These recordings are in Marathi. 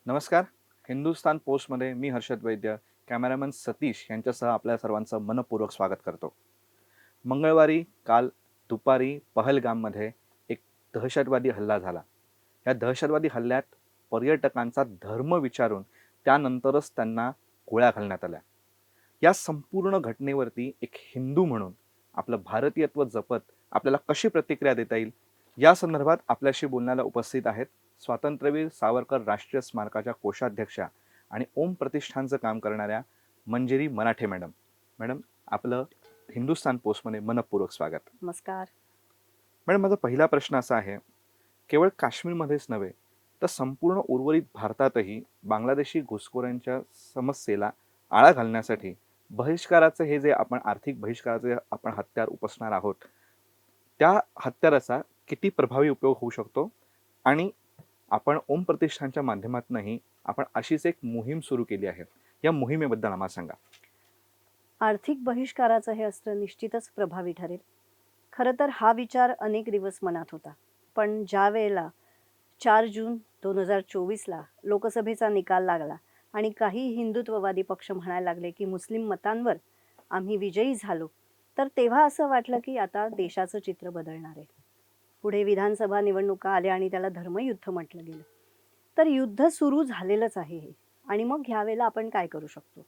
नमस्कार. हिंदुस्तान पोस्टमध्ये मी हर्षद वैद्य, कॅमेरामन सतीश यांच्यासह आपल्या सर्वांचं मनपूर्वक स्वागत करतो. मंगळवारी काल दुपारी पहलगाममध्ये एक दहशतवादी हल्ला झाला. या दहशतवादी हल्ल्यात पर्यटकांचा धर्म विचारून त्यानंतरच त्यांना गोळ्या घालण्यात आल्या. या संपूर्ण घटनेवरती एक हिंदू म्हणून आपलं भारतीयत्व जपत आपल्याला कशी प्रतिक्रिया देता येईल या संदर्भात आपल्याशी बोलण्याला उपस्थित आहेत स्वातंत्र्यवीर सावरकर राष्ट्रीय स्मारकाच्या कोषाध्यक्षा आणि ओम प्रतिष्ठानचं काम करणाऱ्या मंजिरी मराठे मॅडम. मॅडम, आपलं हिंदुस्तान पोस्टमध्ये मनपूर्वक स्वागत. नमस्कार. मॅडम, माझा पहिला प्रश्न असा आहे, केवळ काश्मीरमध्येच नव्हे तर संपूर्ण उर्वरित भारतातही बांगलादेशी घुसखोरांच्या समस्येला आळा घालण्यासाठी बहिष्काराचं हे जे आपण आर्थिक बहिष्काराचे आपण हत्यार उपसणार आहोत, त्या हत्याराचा किती प्रभावी उपयोग होऊ शकतो आणि आपण ओम प्रतिष्ठानच्या माध्यमातूनही आपण अशीच एक मोहीम सुरू केली आहे. या मोहिमेबद्दल आम्हाला सांगा. आर्थिक बहिष्काराचं हे अस्त्र निश्चितच प्रभावी ठरेल. खरं तर हा विचार अनेक दिवस मनात होता, पण ज्या वेळेला 4 जून 2024ला लोकसभेचा निकाल लागला आणि काही हिंदुत्ववादी पक्ष म्हणायला लागले की मुस्लिम मतांवर आम्ही विजयी झालो, तर तेव्हा असं वाटलं की आता देशाचं चित्र बदलणार आहे. पुढे विधानसभा निवडणुका आल्या आणि त्याला धर्मयुद्ध म्हटलं गेलं. तर युद्ध सुरू झालेलंच आहे हे. आणि मग ह्यावेळेला आपण काय करू शकतो?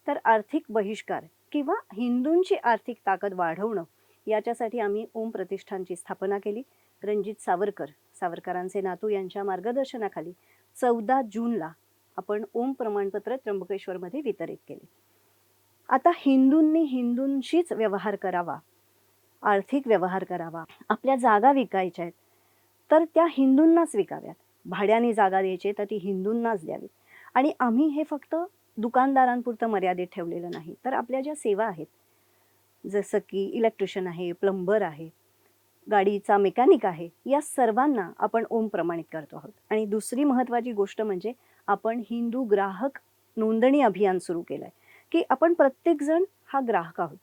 तर आर्थिक बहिष्कार किंवा हिंदूंची आर्थिक ताकद वाढवणं याच्यासाठी आम्ही ओम प्रतिष्ठानची स्थापना केली. रणजित सावरकरांचे नातू यांच्या मार्गदर्शनाखाली 14 जूनला आपण ओम प्रमाणपत्र त्र्यंबकेश्वरमध्ये वितरित केले. आता हिंदूंनी हिंदूंशीच व्यवहार करावा, आर्थिक व्यवहार करावा. आपल्या जागा विकायच्या आहेत तर त्या हिंदूंनाच विकाव्यात. भाड्याने जागा द्यायची तर ती हिंदूंनाच द्यावी. आणि आम्ही हे फक्त दुकानदारांपुरतं मर्यादित ठेवलेलं नाही, तर आपल्या ज्या सेवा आहेत, जसं की इलेक्ट्रिशियन आहे, प्लंबर आहे, गाडीचा मेकॅनिक आहे, या सर्वांना आपण ओम प्रमाणित करतो आहोत. आणि दुसरी महत्त्वाची गोष्ट म्हणजे आपण हिंदू ग्राहक नोंदणी अभियान सुरू केलं आहे की आपण प्रत्येकजण हा ग्राहक आहोत.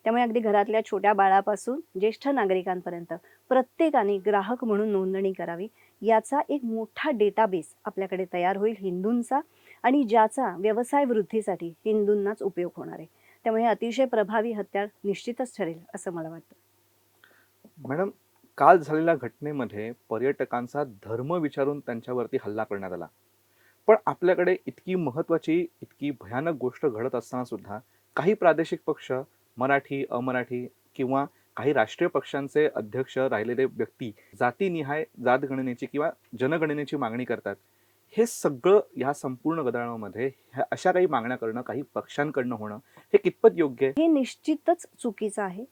त्यामुळे अगदी घरातल्या छोट्या बाळापासून ज्येष्ठ नागरिकांपर्यंत प्रत्येकाने ग्राहक म्हणून नोंदणी करावी. याचा एक मोठा डेटाबेस आपल्याकडे तयार होईल हिंदूंचा, आणि ज्याचा व्यवसाय वृद्धीसाठी हिंदूंनाच उपयोग होणार आहे. त्यामुळे अतिशय प्रभावी हत्यार निश्चितच ठरेल असं मला वाटतं. मॅडम, काल झालेल्या घटनेमध्ये पर्यटकांचा धर्म विचारून त्यांच्यावरती हल्ला करण्यात आला. पण आपल्याकडे इतकी महत्त्वाची, इतकी भयानक गोष्ट घडत असताना सुद्धा काही प्रादेशिक पक्ष, मराठी, अमराठी किंवा काही राष्ट्रीय पक्षांचे अध्यक्ष राहिलेले व्यक्ती जातीनिहाय जातगणनेची किंवा जनगणनेची मागणी करतात. हे सगळं ह्या संपूर्ण गदारोळामध्ये ह्या अशा काही मागण्या करणं काही पक्षांकडनं होणं हे कितपत योग्य आहे? हे निश्चितच चुकीचं आहे.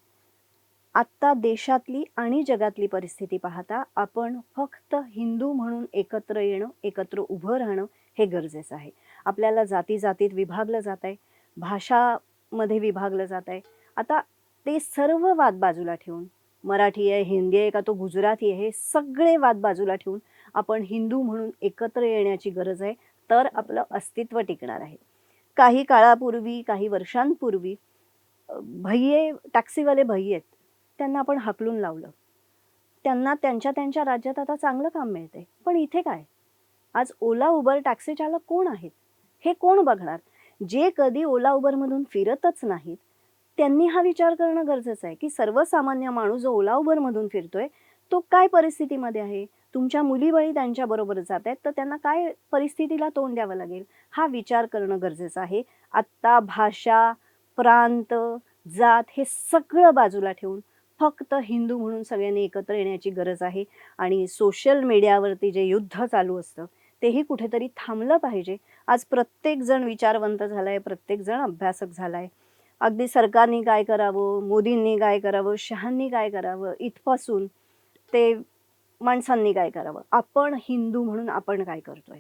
आत्ता देशातली आणि जगातली परिस्थिती पाहता आपण फक्त हिंदू म्हणून एकत्र येणं, एकत्र उभं राहणं हे गरजेचं आहे. आपल्याला जाती जातीत विभागलं जात आहे, भाषामध्ये विभागलं जात आहे. आता ते सर्व वाद बाजूला ठेवून, मराठी आहे, हिंदी आहे का तो गुजराती आहे, हे सगळे वाद बाजूला ठेवून आपण हिंदू म्हणून एकत्र येण्याची गरज आहे. तर आपलं अस्तित्व टिकणार आहे. काही काळापूर्वी, काही वर्षांपूर्वी भैये, टॅक्सीवाले भैये आहेत, त्यांना आपण हाकलून लावलं. त्यांना त्यांच्या त्यांच्या राज्यात आता चांगलं काम मिळतंय. पण इथे काय? आज ओला, उबर, टॅक्सी चालक कोण आहेत? हे कोण बघणार? जे कधी ओला, उबरमधून फिरतच नाहीत, त्यांनी हा विचार करणं गरजेचं आहे की सर्वसामान्य माणूस जो ओला, उबरमधून फिरतोय, तो काय परिस्थितीमध्ये आहे? तुमच्या मुलीबाळी त्यांच्याबरोबर जात आहेत, तर त्यांना काय परिस्थितीला तोंड द्यावं लागेल? हा विचार करणं गरजेचं आहे. आत्ता भाषा, प्रांत, जात हे सगळं बाजूला ठेवून फक्त हिंदू म्हणून सगळ्यांनी एकत्र येण्याची गरज आहे. आणि सोशल मीडियावरती जे युद्ध चालू असतं तेही कुठेतरी थांबलं पाहिजे. आज प्रत्येकजण विचारवंत झालाय, प्रत्येकजण अभ्यासक झालाय. अगदी सरकारने काय करावं, मोदींनी काय करावं, शहांनी काय करावं, इथपासून ते माणसांनी काय करावं, आपण हिंदू म्हणून आपण काय करतोय,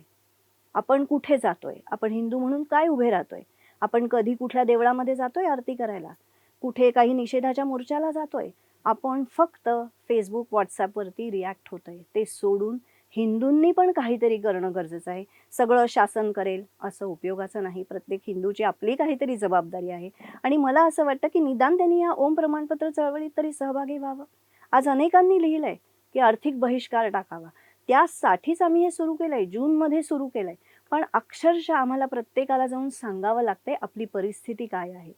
आपण कुठे जातोय, आपण हिंदू म्हणून काय उभे राहतोय, आपण कधी कुठल्या देवळामध्ये जातोय आरती करायला, कुठे काही निषेधाच्या मोर्चाला जातोय, आपण फक्त फेसबुक, व्हॉट्सॲपवरती रिॲक्ट होतोय. ते सोडून हिंदूंनी पण काहीतरी करणं गरजेचं आहे. सगळं शासन करेल असं उपयोगाचं नाही. प्रत्येक हिंदूची आपली काहीतरी जबाबदारी आहे. आणि मला असं वाटतं की निदान त्यांनी या ओम प्रमाणपत्र चळवळीत तरी सहभागी व्हावं. आज अनेकांनी लिहिलंय की आर्थिक बहिष्कार टाकावा. त्यासाठीच आम्ही हे सुरू केलंय, जूनमध्ये सुरू केलंय. पण अक्षरशः आम्हाला प्रत्येकाला जाऊन सांगावं लागतंय आपली परिस्थिती काय आहे.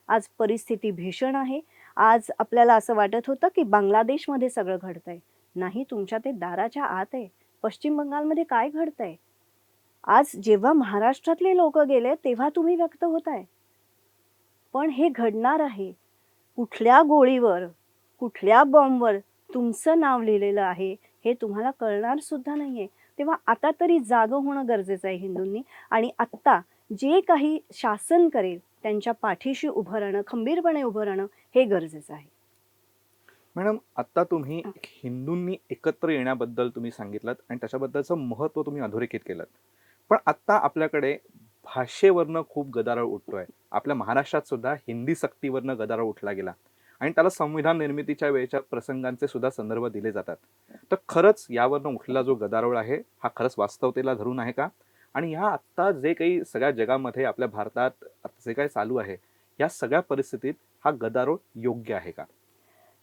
आज परिस्थिती भीषण आहे. आज आपल्याला असं वाटत होतं की बांगलादेशमध्ये सगळं घडतंय. नाही, तुमच्या ते दाराच्या आत आहे. पश्चिम बंगालमध्ये काय घडतंय? आज जेव्हा महाराष्ट्रातले लोकं गेले तेव्हा तुम्ही व्यक्त होताय. पण हे घडणार आहे. कुठल्या गोळीवर, कुठल्या बॉम्बवर तुमचं नाव लिहिलेलं आहे हे तुम्हाला कळणार सुद्धा नाहीये. तेव्हा आता तरी जागं होणं गरजेचं आहे हिंदूंनी. आणि आत्ता जे काही शासन करेल त्यांच्या पाठीशी उभं राहणं, खंबीरपणे उभं राहणं हे गरजेचं आहे. मॅडम, आता तुम्ही हिंदूंनी एकत्र येण्याबद्दल तुम्ही सांगितलं आणि त्याच्याबद्दलचं महत्त्व तुम्ही अधोरेखित केलं. पण आत्ता आपल्याकडे भाषेवरनं खूप गदारोळ उठतोय. आपल्या महाराष्ट्रात सुद्धा हिंदी सक्तीवरनं गदारोळ उठला गेला आणि त्याला संविधान निर्मितीच्या वेळेच्या प्रसंगांचे सुद्धा संदर्भ दिले जातात. तर खरंच यावरनं उठलेला जो गदारोळ आहे हा खरंच वास्तवतेला धरून आहे का? आणि ह्या आत्ता जे काही सगळ्या जगामध्ये आपल्या भारतात जे काही चालू आहे या सगळ्या परिस्थितीत हा गदारोळ योग्य आहे का?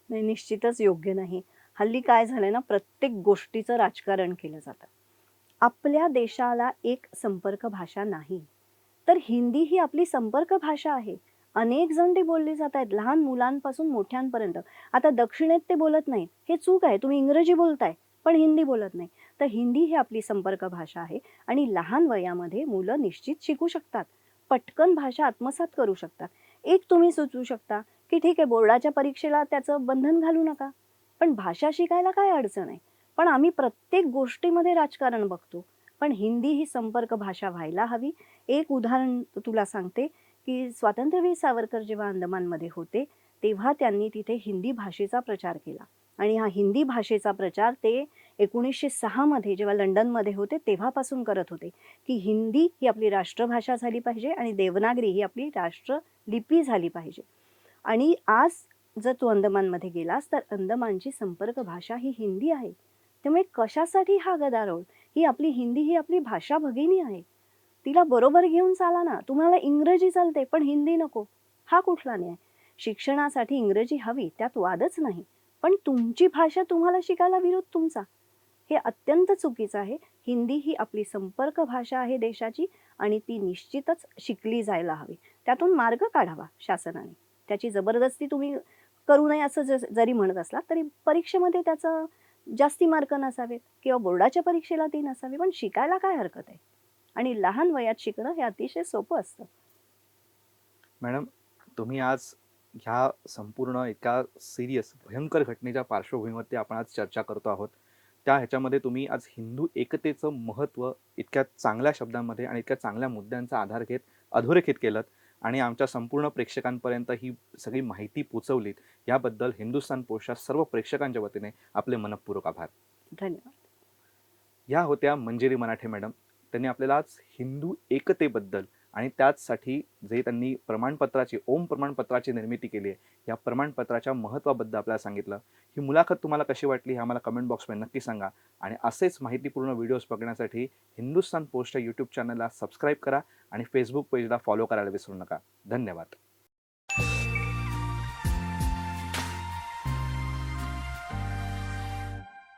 नाही, निश्चितच योग्य नाही. हल्ली काय झालंय ना, प्रत्येक गोष्टीचं राजकारण केलं जातं. आपल्या देशाला एक संपर्क भाषा नाही, तर हिंदी ही आपली संपर्क भाषा आहे. अनेक जण ती बोलली जात आहेत, लहान मुलांपासून मोठ्यांपर्यंत. आता दक्षिणेत ते बोलत नाहीत, हे चूक आहे. तुम्ही इंग्रजी बोलताय पण हिंदी बोलत नाही. तर हिंदी ही आपली संपर्क भाषा आहे आणि लहान वयामध्ये मुलं निश्चित शिकू शकतात, पटकन भाषा आत्मसात करू शकतात. एक तुम्ही सुचवू शकता की ठीक आहे, बोर्डाच्या परीक्षेला त्याचं बंधन घालू नका, पण भाषा शिकायला काय अडचण आहे. पण आम्ही प्रत्येक गोष्टीमध्ये राजकारण बघतो. पण हिंदी ही संपर्क भाषा व्हायला हवी. एक उदाहरण तुला सांगते की स्वातंत्र्यवीर सावरकर जेव्हा अंदमानमध्ये होते तेव्हा त्यांनी तिथे हिंदी भाषेचा प्रचार केला. आणि हा हिंदी भाषेचा प्रचार ते 1906 मध्ये जेव्हा लंडनमध्ये होते तेव्हापासून करत होते की हिंदी ही आपली राष्ट्रभाषा झाली पाहिजे आणि देवनागरी ही आपली राष्ट्रलिपी झाली पाहिजे. आणि आज जर तू अंदमानमध्ये गेलास तर अंदमानची संपर्क भाषा ही हिंदी आहे. त्यामुळे कशासाठी हा गदारोळ? ही आपली हिंदी ही आपली भाषा भगिनी आहे. तिला बरोबर घेऊन चाला ना. तुम्हाला इंग्रजी चालते पण हिंदी नको, हा कुठला न्याय? शिक्षणासाठी इंग्रजी हवी, त्यात वादच नाही. पण तुमची भाषा तुम्हाला शिकायला विरोध तुमचा, हे अत्यंत चुकीचं आहे. हिंदी ही आपली संपर्क भाषा आहे देशाची आणि ती निश्चितच शिकली जायला हवी. त्यातून मार्ग काढावा शासनाने. त्याची जबरदस्ती तुम्ही करू नये असं जरी म्हणत असला तरी परीक्षेमध्ये त्याचं जास्ती मार्क नसावेत किंवा बोर्डाच्या परीक्षेला ती नसावी, पण शिकायला काय हरकत आहे. आणि लहान वयात शिकणं हे अतिशय सोपं असतं. मॅडम, तुम्ही आज ह्या संपूर्ण एका सिरियस भयंकर घटनेच्या पार्श्वभूमीवरती आपण आज चर्चा करतो आहोत. त्या ह्याच्यामध्ये तुम्ही आज हिंदू एकतेचं महत्त्व इतक्या चांगल्या शब्दांमध्ये आणि इतक्या चांगल्या मुद्द्यांचा आधार घेत अधोरेखित केलं आणि आमच्या संपूर्ण प्रेक्षकांपर्यंत ही सगळी माहिती पोचवलीत. याबद्दल हिंदुस्थान पोस्टच्या सर्व प्रेक्षकांच्या वतीने आपले मनःपूर्वक आभार. धन्यवाद. ह्या होत्या मंजिरी मराठे मॅडम. त्यांनी आपल्याला आज हिंदू एकतेबद्दल आणि त्याचसाठी जे त्यांनी प्रमाणपत्राची ओम प्रमाणपत्राची निर्मिती केली आहे या प्रमाणपत्राच्या महत्त्वाबद्दल आपल्याला सांगितलं. ही मुलाखत तुम्हाला कशी वाटली हे आम्हाला कमेंट बॉक्समध्ये नक्की सांगा आणि असेच माहितीपूर्ण व्हिडिओज बघण्यासाठी हिंदुस्थान पोस्टच्या यूट्यूब चॅनलला सबस्क्राईब करा आणि फेसबुक पेजला फॉलो करायला विसरू नका. धन्यवाद.